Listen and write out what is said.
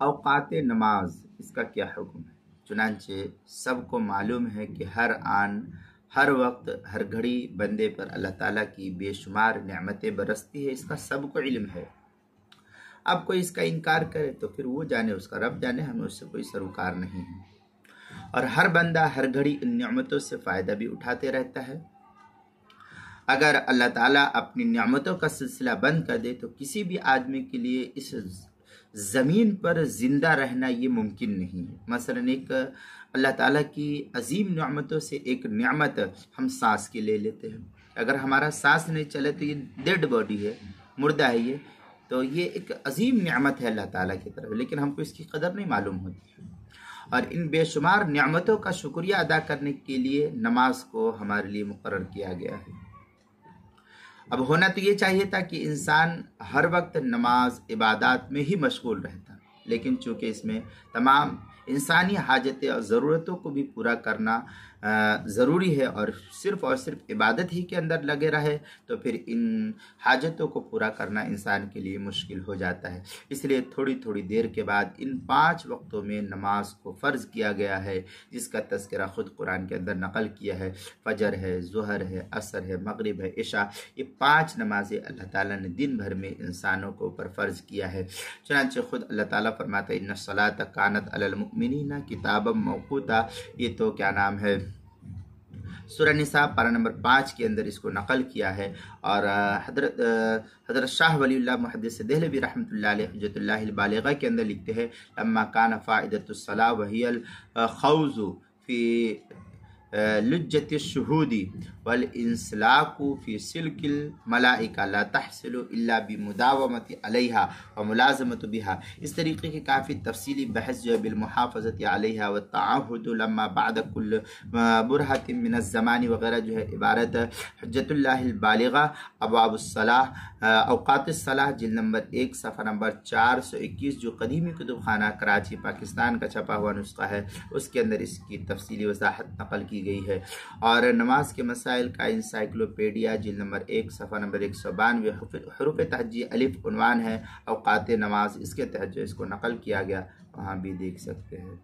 اوقات نماز اس کا کیا حکم ہے؟ چنانچہ سب کو معلوم ہے کہ ہر آن ہر وقت ہر گھڑی بندے پر اللہ تعالیٰ کی بے شمار نعمتیں برستی ہے، اس کا سب کو علم ہے۔ اب کوئی اس کا انکار کرے تو پھر وہ جانے، اس کا رب جانے، ہمیں اس سے کوئی سروکار نہیں ہے۔ اور ہر بندہ ہر گھڑی ان نعمتوں سے فائدہ بھی اٹھاتے رہتا ہے۔ اگر اللہ تعالیٰ اپنی نعمتوں کا سلسلہ بند کر دے تو کسی بھی آدمی کے لیے اس زمین پر زندہ رہنا یہ ممکن نہیں ہے۔ مثلا ایک اللہ تعالیٰ کی عظیم نعمتوں سے ایک نعمت ہم سانس کے لے لیتے ہیں۔ اگر ہمارا سانس نہیں چلے تو یہ ڈیڈ باڈی ہے، مردہ ہے یہ، تو یہ ایک عظیم نعمت ہے اللہ تعالیٰ کی طرف، لیکن ہم کو اس کی قدر نہیں معلوم ہوتی ہے۔ اور ان بے شمار نعمتوں کا شکریہ ادا کرنے کے لیے نماز کو ہمارے لیے مقرر کیا گیا ہے۔ اب ہونا تو یہ چاہیے تھا کہ انسان ہر وقت نماز عبادات میں ہی مشغول رہتا، لیکن چونکہ اس میں تمام انسانی حاجتیں اور ضرورتوں کو بھی پورا کرنا ضروری ہے اور صرف عبادت ہی کے اندر لگے رہے تو پھر ان حاجتوں کو پورا کرنا انسان کے لیے مشکل ہو جاتا ہے۔ اس لیے تھوڑی تھوڑی دیر کے بعد ان 5 وقتوں میں نماز کو فرض کیا گیا ہے، جس کا تذکرہ خود قرآن کے اندر نقل کیا ہے۔ فجر ہے، ظہر ہے، عصر ہے، مغرب ہے، عشاء، یہ 5 نمازیں اللہ تعالیٰ نے دن بھر میں انسانوں کو اوپر فرض کیا ہے۔ چنانچہ خود اللہ تعالیٰ فرماتا ہے ان الصلاۃ کانت علی المؤمنین کتابا موقوتا، یہ تو کیا نام ہے سورہ نساء پارہ نمبر 5 کے اندر اس کو نقل کیا ہے۔ اور حضرت شاہ ولی اللہ محدث دہلوی رحمۃ اللہ علیہ حجت اللہ البالغہ کے اندر لکھتے ہیں لما کان فائدۃ الصلاۃ وہی الخوض فی لجت الشہود والانسلاک فی سلک الملائکہ لا تحصل الا بمداومت علیہا وملازمت بہا۔ اس طریقے کی کافی تفصیلی بحث جو ہے بالمحافظت علیہا والتعہد لما بعد کل برہۃ من الزمان وغیرہ جو ہے عبارت حجت اللہ البالغہ ابواب الصلاح اوقات الصلاح جلد نمبر 1 صفحہ نمبر 421 جو قدیمی کتب خانہ کراچی پاکستان کا چھپا ہوا نسخہ ہے، اس کے اندر اس کی تفصیلی وضاحت نقل کی گئی ہے۔ اور نماز کے مسائل کا انسائکلوپیڈیا جلد نمبر 1 صفحہ نمبر 192 حروف تہجی الف عنوان ہے اوقات نماز، اس کے تحت جو اس کو نقل کیا گیا وہاں بھی دیکھ سکتے ہیں۔